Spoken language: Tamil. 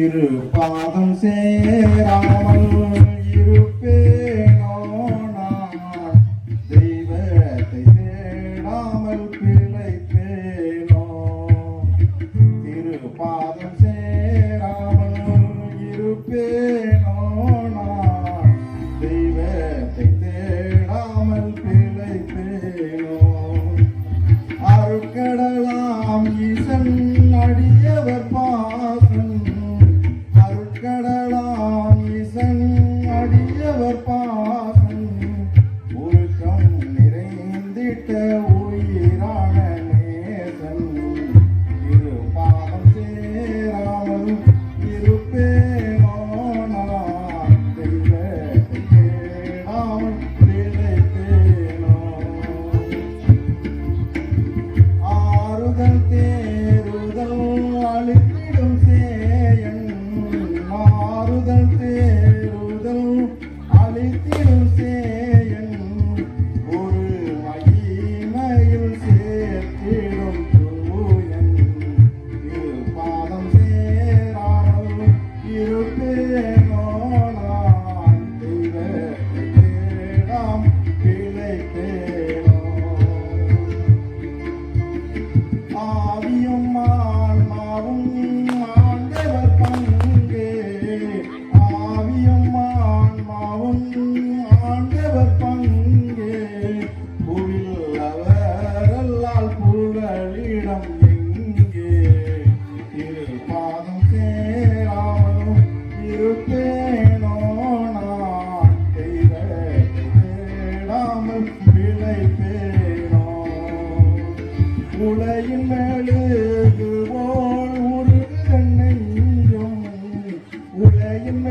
பாதம் சேராமல் இருப்பேனோ நான், தெய்வத்தை தேடாமல் பிழைப்பேனோ. பாதம் சேராமல் இருப்பேனோ நான், தெய்வத்தை தேடாமல் பிழைப்பேனோ. அருட்கடலாம் ஈசன் அடியவர் பாசம், அருட்கடலாம் ஈசன் அடியவர் பாசம், உருக்கம் நிறைந்திட்ட உயிரான நேசன். பாதம் சேராமல் இருப்பேனோ நான், தெய்வத்தை தேடாமல் பிழைப்பேனோ. ஆறுதல் தேறுதல் அழித்திடும் சேயன், மாறுதல் தேறுதல் அழித்திடும் சேயன், ஒரு மகிமையில் சேர்த்திடும் தூயன். பாதம் சேராமல் இருப்பேனோ நான், தெய்வத்தை தேடாம் பிழைப்பேனோ. ஆவியும் ஆன்மாவும் ஆண்டவர் பங்கே, ஆவியும் ஆன்மாவும் ஆண்டவர் பங்கே, புவில் அவரல்லால் புகலிடம் எங்கே. பாதம் சேராமல் இருப்பேனோ நான், தெய்வத்தை தேடாமல் பிழைப்பேனோ. உலகின் மெழுகு போல் உருகு நெஞ்சும், உலகின்